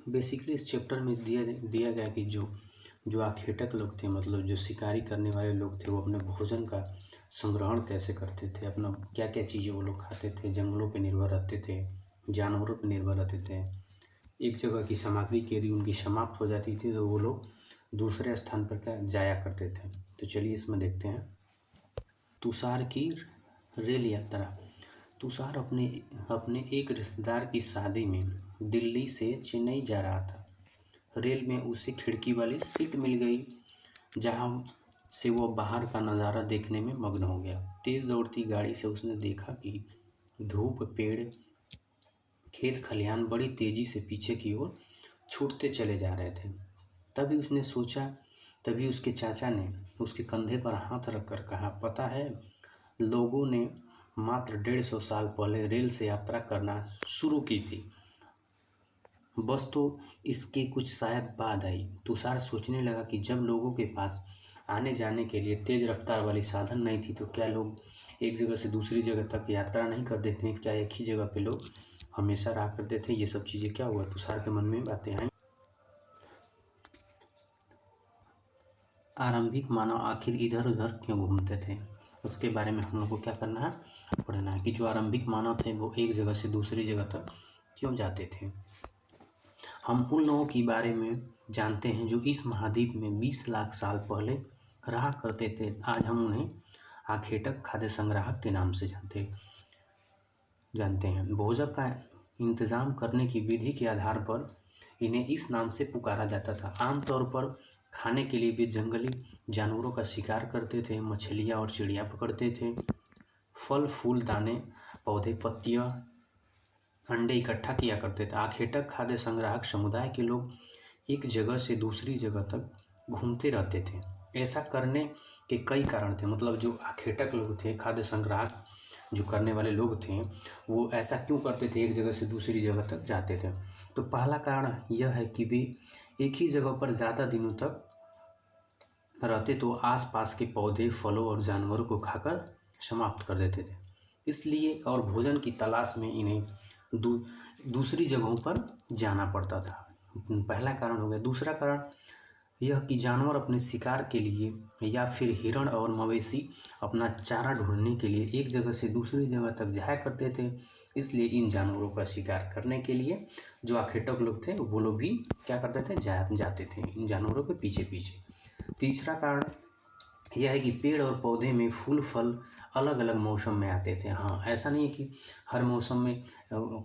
Basically इस chapter में दिया गया कि जो जो आखेटक लोग थे, मतलब जो शिकारी करने वाले लोग थे, वो अपने भोजन का संग्रहण कैसे करते थे, अपना क्या क्या चीज़ें वो लोग खाते थे, जंगलों पे निर्भर रहते थे, जानवरों पे निर्भर रहते थे। एक जगह की सामग्री की यदि उनकी समाप्त हो जाती थी तो वो लोग दूसरे स्थान पर क्या जाया करते थे। तो चलिए इसमें देखते हैं। तुषार की रेल यात्रा। तुषार अपने अपने एक रिश्तेदार की शादी में दिल्ली से चेन्नई जा रहा था। रेल में उसे खिड़की वाली सीट मिल गई, जहां से वो बाहर का नज़ारा देखने में मग्न हो गया। तेज दौड़ती गाड़ी से उसने देखा कि धूप, पेड़, खेत खलिहान बड़ी तेजी से पीछे की ओर छूटते चले जा रहे थे। तभी उसके चाचा ने उसके कंधे पर हाथ रखकर कहा, पता है, लोगों ने मात्र 150 साल पहले रेल से यात्रा करना शुरू की थी। बस तो इसके कुछ शायद बाद आई। तुषार सोचने लगा कि जब लोगों के पास आने जाने के लिए तेज रफ्तार वाली साधन नहीं थी तो क्या लोग एक जगह से दूसरी जगह तक यात्रा नहीं करते थे? क्या एक ही जगह पे लोग हमेशा रहा करते थे? ये सब चीज़ें क्या हुआ, तुषार के मन में बातें आई। आरंभिक मानव आखिर इधर उधर क्यों घूमते थे, उसके बारे में हम लोग को क्या करना है, पढ़ना है कि जो आरंभिक मानव थे वो एक जगह से दूसरी जगह तक क्यों जाते थे। हम उन लोगों के बारे में जानते हैं जो इस महाद्वीप में 20 लाख साल पहले रहा करते थे। आज हम उन्हें आखेटक खाद्य संग्राहक के नाम से जानते हैं। भोजन का इंतजाम करने की विधि के आधार पर इन्हें इस नाम से पुकारा जाता था। आमतौर पर खाने के लिए वे जंगली जानवरों का शिकार करते थे, मछलियाँ और चिड़िया पकड़ते थे, फल फूल, दाने, पौधे, पत्तियाँ, अंडे इकट्ठा किया करते थे। आखेटक खाद्य संग्राहक समुदाय के लोग एक जगह से दूसरी जगह तक घूमते रहते थे। ऐसा करने के कई कारण थे, मतलब जो आखेटक लोग थे, खाद्य संग्राहक जो करने वाले लोग थे, वो ऐसा क्यों करते थे, एक जगह से दूसरी जगह तक जाते थे। तो पहला कारण यह है कि वे एक ही जगह पर ज़्यादा दिनों तक रहते तो आसपास के पौधे, फलों और जानवरों को खाकर समाप्त कर देते थे, इसलिए और भोजन की तलाश में इन्हें दूसरी जगहों पर जाना पड़ता था। पहला कारण हो गया। दूसरा कारण यह कि जानवर अपने शिकार के लिए या फिर हिरण और मवेशी अपना चारा ढूंढने के लिए एक जगह से दूसरी जगह तक जाया करते थे, इसलिए इन जानवरों का शिकार करने के लिए जो आखेटक लोग थे वो लोग भी क्या करते थे, जाते थे इन जानवरों के पीछे पीछे। तीसरा कारण यह है कि पेड़ और पौधे में फूल फल अलग अलग मौसम में आते थे। हाँ, ऐसा नहीं है कि हर मौसम में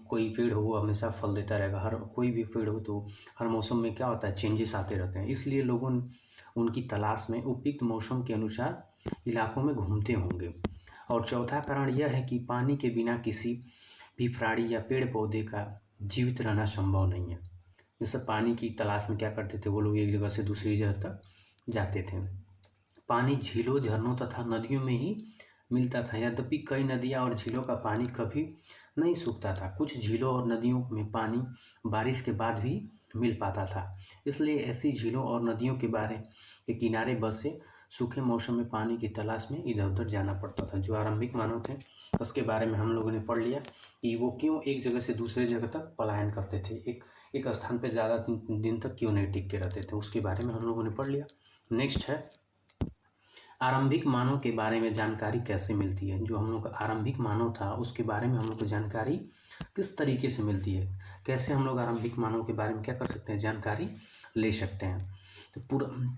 कोई पेड़ हो वो हमेशा फल देता रहेगा। हर कोई भी पेड़ हो तो हर मौसम में क्या होता है, चेंजेस आते रहते हैं, इसलिए लोगों उनकी तलाश में उपयुक्त मौसम के अनुसार इलाकों में घूमते होंगे। और चौथा कारण यह है कि पानी के बिना किसी भी प्राणी या पेड़ पौधे का जीवित रहना संभव नहीं है। जैसे पानी की तलाश में क्या करते थे वो लोग, एक जगह से दूसरी जगह तक जाते थे। पानी झीलों, झरनों तथा नदियों में ही मिलता था। यद्यपि कई नदियाँ और झीलों का पानी कभी नहीं सूखता था। कुछ झीलों और नदियों में पानी बारिश के बाद भी मिल पाता था, इसलिए ऐसी झीलों और नदियों के किनारे बसे सूखे मौसम में पानी की तलाश में इधर उधर जाना पड़ता था। जो आरंभिक मानव थे उसके बारे में हम लोगों ने पढ़ लिया कि वो क्यों एक जगह से दूसरे जगह तक पलायन करते थे, एक स्थान पर ज़्यादा दिन तक क्यों नहीं टिक के रहते थे, उसके बारे में हम लोगों ने पढ़ लिया। नेक्स्ट है आरंभिक मानव के बारे में जानकारी कैसे मिलती है। जो हम लोग का आरंभिक मानव था उसके बारे में हम लोग को जानकारी किस तरीके से मिलती है, कैसे हम लोग आरंभिक मानव के बारे में क्या कर सकते हैं, जानकारी ले सकते हैं। तो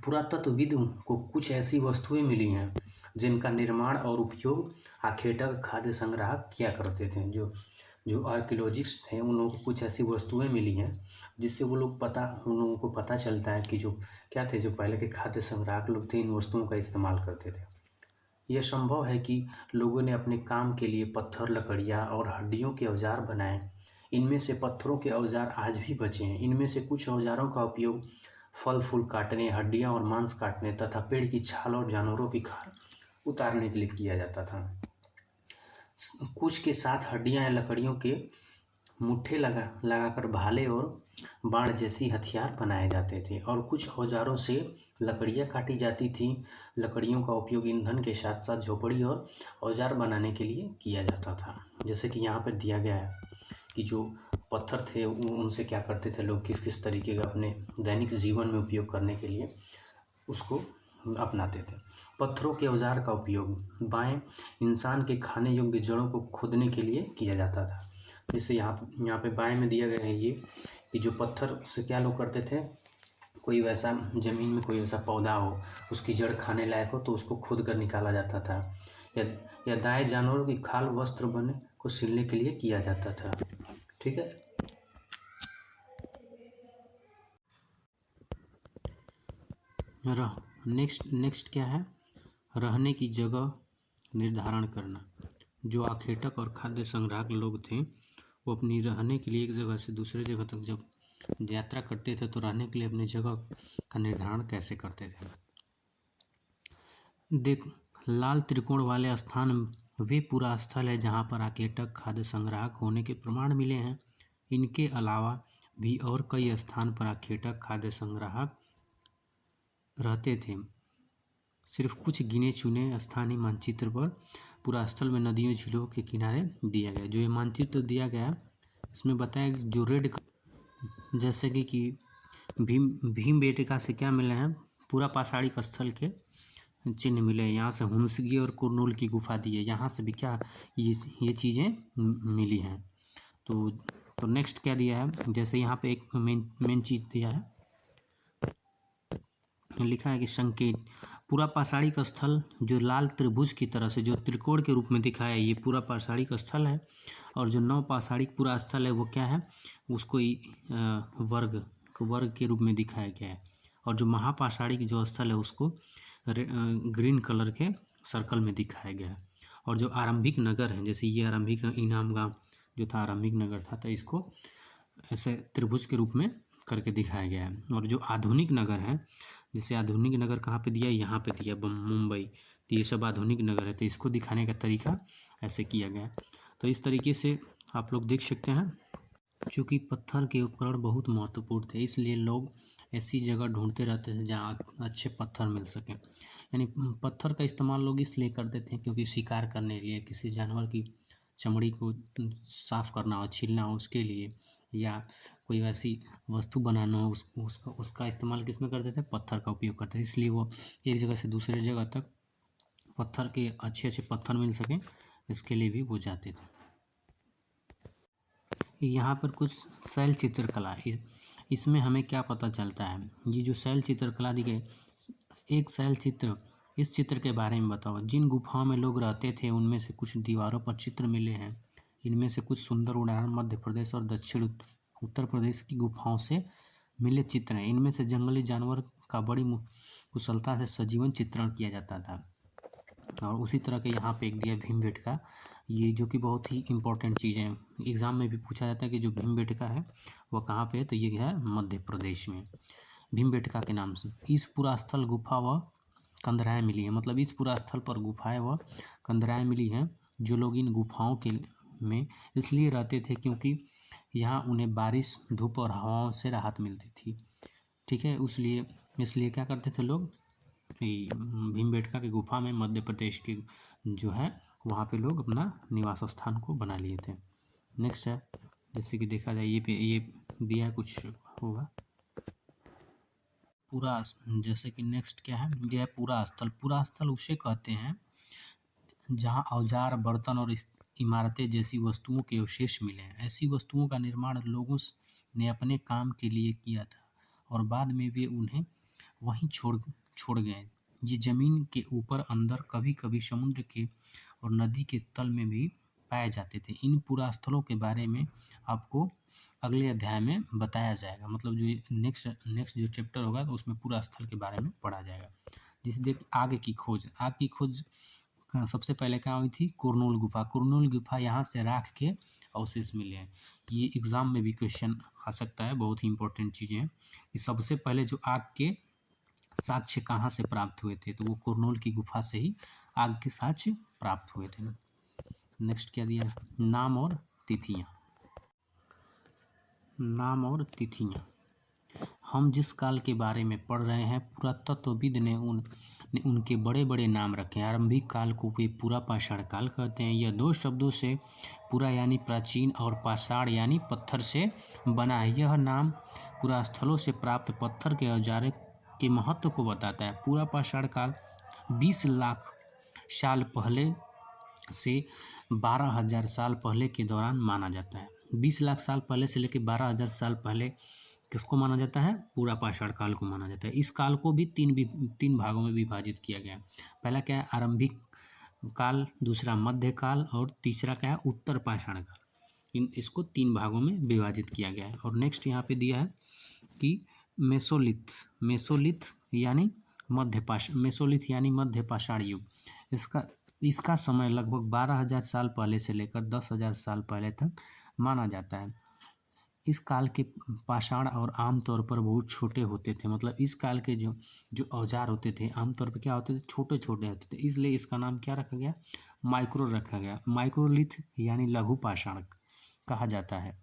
पुरातत्वविद को कुछ ऐसी वस्तुएं मिली हैं जिनका निर्माण और उपयोग आखेटक खाद्य संग्राहक किया करते थे। जो आर्कियोलॉजिस्ट थे उन लोगों को कुछ ऐसी वस्तुएं मिली हैं जिससे उन लोगों को पता चलता है कि जो क्या थे, जो पहले के खाद्य संग्राहक लोग थे इन वस्तुओं का इस्तेमाल करते थे। यह संभव है कि लोगों ने अपने काम के लिए पत्थर, लकड़ियाँ और हड्डियों के औजार बनाए। इनमें से पत्थरों के औजार आज भी बचे हैं। इनमें से कुछ औजारों का उपयोग फल फूल काटने, हड्डियाँ और मांस काटने तथा पेड़ की छाल और जानवरों की खाल उतारने के लिए किया जाता था। कुछ के साथ हड्डियाँ या लकड़ियों के मुट्ठे लगाकर भाले और बाण जैसी हथियार बनाए जाते थे, और कुछ औजारों से लकड़ियाँ काटी जाती थी। लकड़ियों का उपयोग ईंधन के साथ साथ झोपड़ी और औजार बनाने के लिए किया जाता था। जैसे कि यहाँ पर दिया गया है कि जो पत्थर थे उनसे क्या करते थे लोग, किस किस तरीके का अपने दैनिक जीवन में उपयोग करने के लिए उसको अपनाते थे। पत्थरों के औजार का उपयोग बाएं इंसान के खाने योग्य जड़ों को खोदने के लिए किया जाता था। जैसे यहाँ पे बाएं में दिया गया है ये कि जो पत्थर से क्या लोग करते थे, कोई वैसा ज़मीन में कोई ऐसा पौधा हो, उसकी जड़ खाने लायक हो, तो उसको खोद कर निकाला जाता था। या दाएं जानवरों की खाल वस्त्र बने को सिलने के लिए किया जाता था। ठीक है। नेक्स्ट क्या है, रहने की जगह निर्धारण करना। जो आखेटक और खाद्य संग्राहक लोग थे वो अपनी रहने के लिए एक जगह से दूसरे जगह तक जब यात्रा करते थे तो रहने के लिए अपनी जगह का निर्धारण कैसे करते थे। देख, लाल त्रिकोण वाले स्थान वे पूरा स्थल है जहाँ पर आखेटक खाद्य संग्राहक होने के प्रमाण मिले हैं। इनके अलावा भी और कई स्थान पर आखेटक खाद्य संग्राहक रहते थे। सिर्फ कुछ गिने चुने स्थानीय मानचित्र पर पूरा स्थल में नदियों झीलों के किनारे दिया गया। जो ये मानचित्र दिया गया इसमें बताया जो रेड जैसे कि भीमबेटका से क्या मिले हैं, पूरा पाषाणिक स्थल के चिन्ह मिले हैं। यहाँ से हुंसगी और कुरनूल की गुफा दी है, यहाँ से भी क्या ये चीज़ें मिली हैं। तो नेक्स्ट क्या दिया है, जैसे यहाँ पे एक मेन चीज़ दिया है, लिखा है कि संकेत पूरा पाषाणिक स्थल जो लाल त्रिभुज की तरह से जो त्रिकोण के रूप में दिखा है, ये पूरा पाषाणिक स्थल है। और जो नव पाषाणिक पूरा स्थल है वो क्या है, उसको वर्ग के रूप में दिखाया गया है। और जो महापाषाणिक जो स्थल है उसको ग्रीन कलर के सर्कल में दिखाया गया है। और जो आरंभिक नगर है, जैसे ये आरंभिक इनाम गांव जो था आरंभिक नगर था, तो इसको ऐसे त्रिभुज के रूप में करके दिखाया गया है। और जो आधुनिक नगर है, जैसे आधुनिक नगर कहाँ पे दिया है, यहाँ पे दिया मुंबई, तो ये सब आधुनिक नगर है, तो इसको दिखाने का तरीका ऐसे किया गया है। तो इस तरीके से आप लोग देख सकते हैं। चूँकि पत्थर के उपकरण बहुत महत्वपूर्ण थे इसलिए लोग ऐसी जगह ढूंढते रहते थे जहाँ अच्छे पत्थर मिल सकें। यानी पत्थर का इस्तेमाल लोग इसलिए करते थे क्योंकि शिकार करने के लिए, किसी जानवर की चमड़ी को साफ करना हो, छीलना हो उसके लिए, या कोई वैसी वस्तु बनाना हो उसका इस्तेमाल किस में करते थे, पत्थर का उपयोग करते थे। इसलिए वो एक जगह से दूसरे जगह तक पत्थर के अच्छे पत्थर मिल सकें इसके लिए भी वो जाते थे। यहाँ पर कुछ शैल चित्रकला, इसमें हमें क्या पता चलता है, ये जो शैल चित्रकला दी गई, एक शैल चित्र, इस चित्र के बारे में बताओ। जिन गुफाओं में लोग रहते थे उनमें से कुछ दीवारों पर चित्र मिले हैं। इनमें से कुछ सुंदर उदाहरण मध्य प्रदेश और दक्षिण उत्तर प्रदेश की गुफाओं से मिले चित्र हैं। इनमें से जंगली जानवर का बड़ी कुशलता से सजीवन चित्रण किया जाता था। और उसी तरह के यहाँ पे एक दिया भीमबेटका, ये जो कि बहुत ही इम्पोर्टेंट चीज़ है, एग्ज़ाम में भी पूछा जाता है कि जो भीमबेटका है वह कहाँ पे है, तो ये है मध्य प्रदेश में भीमबेटका के नाम से। इस पूरा स्थल गुफा व कंदराएँ मिली हैं, मतलब इस पूरा स्थल पर गुफाएँ व कंदराएँ मिली हैं। जो लोग इन गुफाओं के में इसलिए रहते थे क्योंकि यहाँ उन्हें बारिश, धूप और हवाओं से राहत मिलती थी। ठीक है, इसलिए क्या करते थे लोग, भीमबेटका की गुफा में मध्य प्रदेश की जो है वहाँ पे लोग अपना निवास स्थान को बना लिए थे। नेक्स्ट है, जैसे कि देखा जाए ये दिया कुछ होगा पूरा, जैसे कि नेक्स्ट क्या है, यह है पूरा स्थल। पूरा स्थल उसे कहते हैं जहाँ औजार, बर्तन और इमारतें जैसी वस्तुओं के अवशेष मिले हैं। ऐसी वस्तुओं का निर्माण लोगों ने अपने काम के लिए किया था और बाद में वे उन्हें वहीं छोड़ गए। ये जमीन के ऊपर, अंदर, कभी कभी समुद्र के और नदी के तल में भी पाए जाते थे। इन पुरास्थलों के बारे में आपको अगले अध्याय में बताया जाएगा, मतलब जो नेक्स्ट जो चैप्टर होगा तो उसमें पूरा स्थल के बारे में पढ़ा जाएगा। जैसे देख, आग की खोज सबसे पहले क्या हुई थी, कुरनूल गुफा यहाँ से राख के अवशेष मिले हैं। ये एग्जाम में भी क्वेश्चन आ सकता है, बहुत ही इंपॉर्टेंट चीज़ें हैं कि सबसे पहले जो आग के साक्ष्य कहाँ से प्राप्त हुए थे, तो वो कुरनूल की गुफा से ही आग के साक्ष्य प्राप्त हुए थे। नेक्स्ट क्या दिया, नाम और तिथियाँ। हम जिस काल के बारे में पढ़ रहे हैं पुरातत्वविद ने उनके बड़े बड़े नाम रखे हैं। आरंभिक काल को वे पूरा पाषाण काल कहते हैं। यह दो शब्दों से पूरा यानी प्राचीन और पाषाण यानी पत्थर से बना है। यह नाम पुरास्थलों से प्राप्त पत्थर के औजारे के महत्व को बताता है। पूरा पाषाण काल 20 लाख साल पहले से 12,000 साल पहले के दौरान माना जाता है। 20 लाख साल पहले से लेकर 12,000 साल पहले किसको माना जाता है? पूरा पाषाण काल को माना जाता है। इस काल को भी तीन भागों में विभाजित किया गया है। पहला क्या है? आरंभिक काल, दूसरा मध्य काल और तीसरा क्या है? उत्तर पाषाण काल। इसको 3 भागों में विभाजित किया गया है। और नेक्स्ट यहाँ पे दिया है कि मेसोलिथ यानी मध्य पाषाण युग। इसका समय लगभग 12,000 साल पहले से लेकर 10,000 साल पहले तक माना जाता है। इस काल के पाषाण और आमतौर पर बहुत छोटे होते थे। मतलब इस काल के जो औजार होते थे आमतौर पर क्या होते थे? छोटे छोटे होते थे। इसलिए इसका नाम क्या रखा गया? माइक्रो रखा गया। माइक्रोलिथ यानी लघु पाषाण कहा जाता है।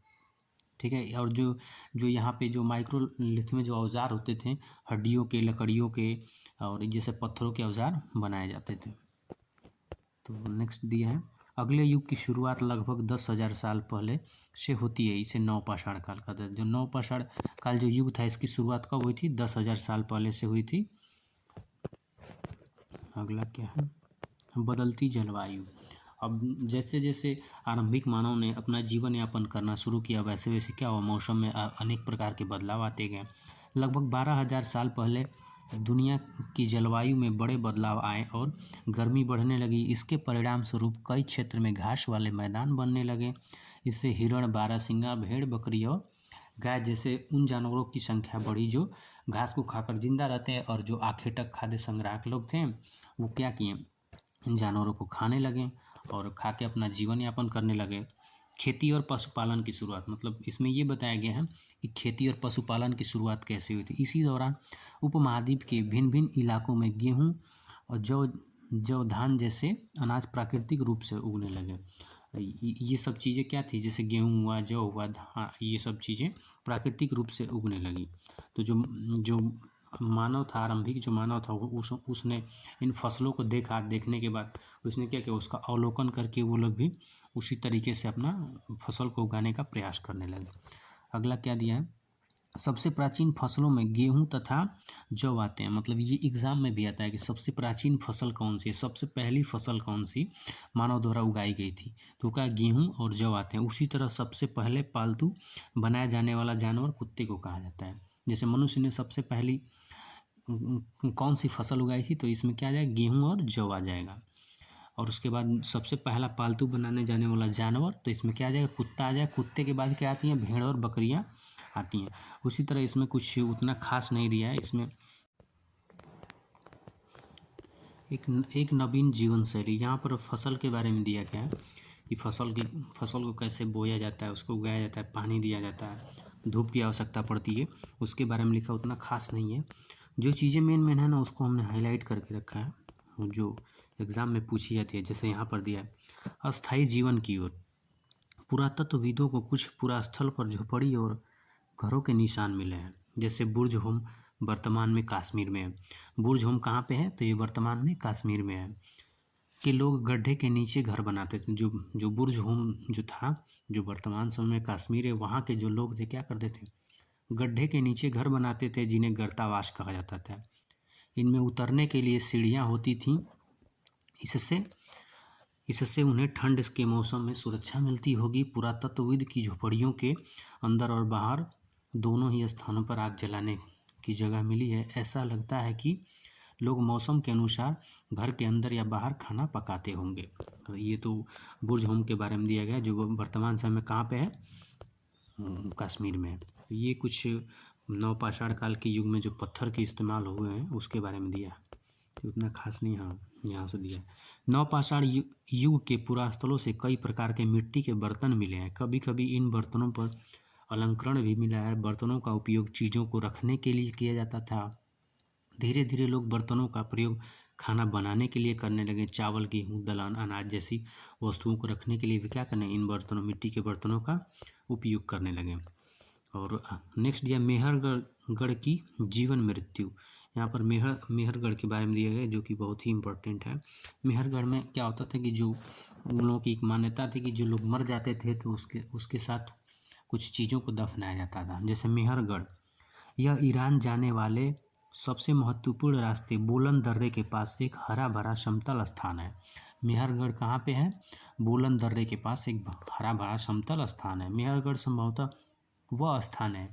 ठीक है। और जो यहाँ पे जो माइक्रोलिथ में जो औजार होते थे हड्डियों के, लकड़ियों के और जैसे पत्थरों के औजार बनाए जाते थे। तो नेक्स्ट दिया है अगले युग की शुरुआत लगभग 10,000 साल पहले से होती है। इसे नवपाषाण काल कहते हैं। जो नवपाषाण काल जो युग था इसकी शुरुआत कब हुई थी? 10,000 साल पहले से हुई थी। अगला क्या है? बदलती जलवायु। अब जैसे जैसे आरंभिक मानव ने अपना जीवन यापन करना शुरू किया वैसे वैसे क्या हुआ? मौसम में अनेक प्रकार के बदलाव आते गए। लगभग 12,000 साल पहले दुनिया की जलवायु में बड़े बदलाव आए और गर्मी बढ़ने लगी। इसके परिणाम स्वरूप कई क्षेत्र में घास वाले मैदान बनने लगे। इससे हिरण, बारहसिंगा, भेड़, बकरी और गाय जैसे उन जानवरों की संख्या बढ़ी जो घास को खाकर जिंदा रहते हैं। और जो आखेटक खाद्य संग्राहक लोग थे वो क्या किए? इन जानवरों को खाने लगे और खा के अपना जीवन यापन करने लगे। खेती और पशुपालन की शुरुआत, मतलब इसमें ये बताया गया है कि खेती और पशुपालन की शुरुआत कैसे हुई थी। इसी दौरान उपमहाद्वीप के भिन्न भिन्न इलाकों में गेहूं और जौ, धान जैसे अनाज प्राकृतिक रूप से उगने लगे। ये सब चीज़ें क्या थी? जैसे गेहूं हुआ, जौ हुआ, धान, ये सब चीज़ें प्राकृतिक रूप से उगने लगी। तो जो मानव था, आरंभिक जो मानव था उसने इन फसलों को देखने के बाद उसने क्या किया? उसका अवलोकन करके वो लोग भी उसी तरीके से अपना फसल को उगाने का प्रयास करने लगे। अगला क्या दिया है? सबसे प्राचीन फसलों में गेहूं तथा जौ आते हैं। मतलब ये एग्जाम में भी आता है कि सबसे प्राचीन फसल कौन सी है, सबसे पहली फसल कौन सी मानव द्वारा उगाई गई थी। तो क्या? गेहूं और जौ आते हैं। उसी तरह सबसे पहले पालतू बनाया जाने वाला जानवर कुत्ते को कहा जाता है। जैसे मनुष्य ने सबसे पहली कौन सी फसल उगाई थी तो इसमें क्या आ जाएगा? गेहूं और जौ आ जाएगा। और उसके बाद सबसे पहला पालतू बनाने जाने वाला जानवर तो इसमें क्या आ जाएगा? कुत्ता आ जाएगा। कुत्ते के बाद क्या आती हैं? भेड़ और बकरियां आती हैं। उसी तरह इसमें कुछ उतना खास नहीं दिया है। इसमें एक नवीन जीवन शैली, यहाँ पर फसल के बारे में दिया गया है कि फसल को कैसे बोया जाता है, उसको उगाया जाता है, पानी दिया जाता है, धूप की आवश्यकता पड़ती है, उसके बारे में लिखा। उतना खास नहीं है। जो चीज़ें मेन है ना उसको हमने हाईलाइट करके रखा है जो एग्ज़ाम में पूछी जाती है। जैसे यहाँ पर दिया है अस्थायी जीवन की ओर। पुरातत्वविदों को कुछ पुरास्थल पर झोपड़ी और घरों के निशान मिले हैं। जैसे बुर्ज होम वर्तमान में कश्मीर में है। बुर्ज होम कहाँ पे है? तो ये वर्तमान में कश्मीर में है। कि लोग गड्ढे के नीचे घर बनाते थे। जो बुर्ज होम जो था जो वर्तमान समय में कश्मीर है वहाँ के जो लोग थे क्या करते थे? गड्ढे के नीचे घर बनाते थे जिन्हें गर्तावास कहा जाता था। इनमें उतरने के लिए सीढ़ियाँ होती थीं। इससे उन्हें ठंड के मौसम में सुरक्षा मिलती होगी। पुरातत्वविद की झोपड़ियों के अंदर और बाहर दोनों ही स्थानों पर आग जलाने की जगह मिली है। ऐसा लगता है कि लोग मौसम के अनुसार घर के अंदर या बाहर खाना पकाते होंगे। ये तो बुर्ज होम के बारे में दिया गया जो वर्तमान समय में कहाँ पे है? कश्मीर में। तो ये कुछ नवपाषाण काल के युग में जो पत्थर के इस्तेमाल हुए हैं उसके बारे में दिया है। तो उतना खास नहीं। हाँ, यहाँ से दिया है नवपाषाण युग के पुरास्थलों से कई प्रकार के मिट्टी के बर्तन मिले हैं। कभी कभी इन बर्तनों पर अलंकरण भी मिला है। बर्तनों का उपयोग चीज़ों को रखने के लिए किया जाता था। धीरे धीरे लोग बर्तनों का प्रयोग खाना बनाने के लिए करने लगे। चावल, गेहूँ, दलहन, अनाज जैसी वस्तुओं को रखने के लिए भी क्या करने? इन बर्तनों, मिट्टी के बर्तनों का उपयोग करने लगे। और नेक्स्ट दिया मेहरगढ़ की जीवन मृत्यु। यहाँ पर मेहरगढ़ के बारे में दिया गया है, जो कि बहुत ही इम्पोर्टेंट है। मेहरगढ़ में क्या होता था कि जो उन लोगों की एक मान्यता थी कि जो लोग मर जाते थे तो उसके साथ कुछ चीज़ों को दफनाया जाता था। जैसे मेहरगढ़, यह ईरान जाने वाले सबसे महत्वपूर्ण रास्ते बोलन दर्रे के पास एक हरा भरा समतल स्थान है। मेहरगढ़ कहाँ पे है? बोलन दर्रे के पास एक हरा भरा समतल स्थान है। मेहरगढ़ संभवतः वह स्थान है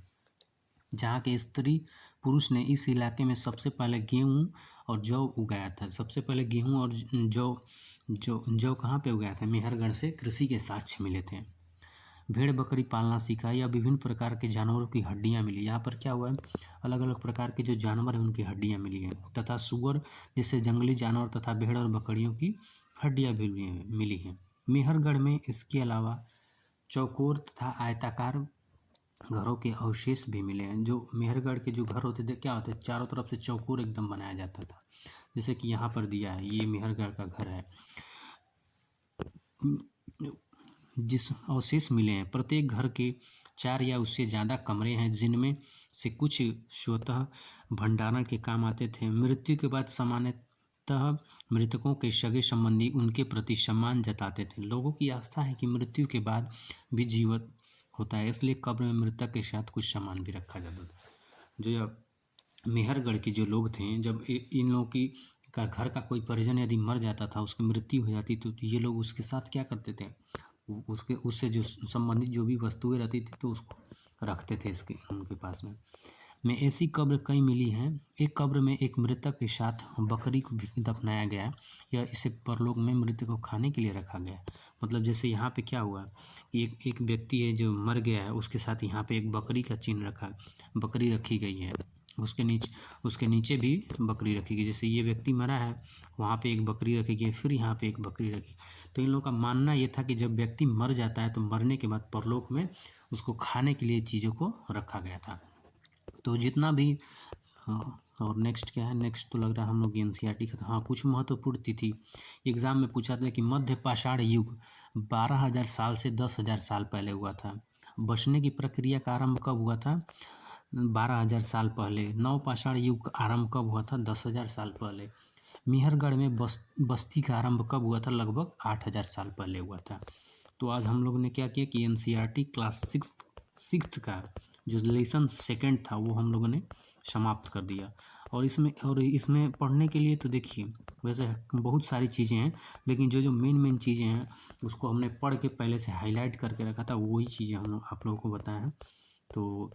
जहाँ के स्त्री पुरुष ने इस इलाके में सबसे पहले गेहूँ और जौ उगाया था। सबसे पहले गेहूँ और जौ कहाँ पे उगाया था? मेहरगढ़ से कृषि के साक्ष्य मिले थे। भेड़ बकरी पालना सीखा या विभिन्न प्रकार के जानवरों की हड्डियां मिली। यहाँ पर क्या हुआ है? अलग अलग प्रकार के जो जानवर हैं उनकी हड्डियां मिली हैं, तथा सुअर जैसे जंगली जानवर तथा भेड़ और बकरियों की हड्डियां भी मिली हैं। मेहरगढ़ में इसके अलावा चौकोर तथा आयताकार घरों के अवशेष भी मिले हैं। जो मेहरगढ़ के जो घर होते थे क्या होते, चारों तरफ से चौकोर एकदम बनाया जाता था, जैसे कि यहाँ पर दिया है, ये मेहरगढ़ का घर है। जिस अवशेष मिले हैं, प्रत्येक घर के 4 या उससे ज़्यादा कमरे हैं, जिनमें से कुछ स्वतः भंडारण के काम आते थे। मृत्यु के बाद सामान्यतः मृतकों के सगे संबंधी उनके प्रति सम्मान जताते थे। लोगों की आस्था है कि मृत्यु के बाद भी जीवित होता है, इसलिए कब्र में मृतक के साथ कुछ सामान भी रखा जाता था। जो मेहरगढ़ के जो लोग थे, जब इन लोगों की घर का कोई परिजन यदि मर जाता था, उसकी मृत्यु हो जाती तो ये लोग उसके साथ क्या करते थे, उससे जो संबंधित जो भी वस्तुएं रहती थी तो उसको रखते थे उनके पास में ऐसी कब्र कई मिली हैं। एक कब्र में एक मृतक के साथ बकरी को भी दफनाया गया या इसे परलोक में मृतक को खाने के लिए रखा गया। मतलब जैसे यहाँ पे क्या हुआ, एक व्यक्ति है जो मर गया है, उसके साथ यहाँ पे एक बकरी का चिन्ह बकरी रखी गई है, उसके नीचे भी बकरी रखी गई। जैसे ये व्यक्ति मरा है, वहाँ पे एक बकरी रखी गई, फिर यहाँ पे एक बकरी रखी। तो इन लोगों का मानना ये था कि जब व्यक्ति मर जाता है तो मरने के बाद परलोक में उसको खाने के लिए चीज़ों को रखा गया था। तो जितना भी और नेक्स्ट क्या है, नेक्स्ट तो लग रहा है हम लोग एनसीईआरटी का। हाँ, कुछ महत्वपूर्ण तिथि एग्जाम में पूछा था कि मध्य पाषाण युग 12,000 साल से 10,000 साल पहले हुआ था। बचने की प्रक्रिया का आरंभ कब हुआ था? 12,000 साल पहले। नवपाषाण युग का आरंभ कब हुआ था? 10,000 साल पहले। मेहरगढ़ में बस्ती का आरंभ कब हुआ था? लगभग 8,000 साल पहले हुआ था। तो आज हम लोग ने क्या किया कि एनसीईआरटी क्लास सिक्स्थ का जो लेसन सेकंड था वो हम लोगों ने समाप्त कर दिया। और इसमें पढ़ने के लिए तो देखिए वैसे बहुत सारी चीज़ें हैं, लेकिन जो मेन चीज़ें हैं उसको हमने पढ़ के पहले से हाईलाइट करके रखा था, वही चीज़ें हम आप लोगों को बताएं हैं। तो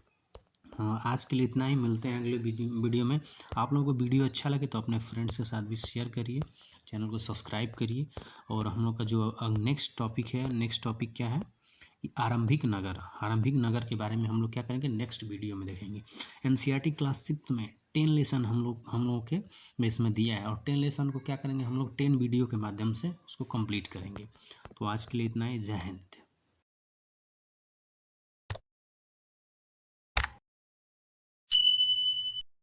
हाँ, आज के लिए इतना ही। मिलते हैं अगले वीडियो में। आप लोगों को वीडियो अच्छा लगे तो अपने फ्रेंड्स के साथ भी शेयर करिए, चैनल को सब्सक्राइब करिए। और हम लोग का जो नेक्स्ट टॉपिक क्या है, आरंभिक नगर के बारे में हम लोग क्या करेंगे, नेक्स्ट वीडियो में देखेंगे। एनसीईआरटी क्लास 6 में 10 लेसन हम लोगों के में इसमें दिया है, और 10 लेसन को क्या करेंगे हम लोग 10 वीडियो के माध्यम से उसको कंप्लीट करेंगे। तो आज के लिए इतना ही। जय हिंद।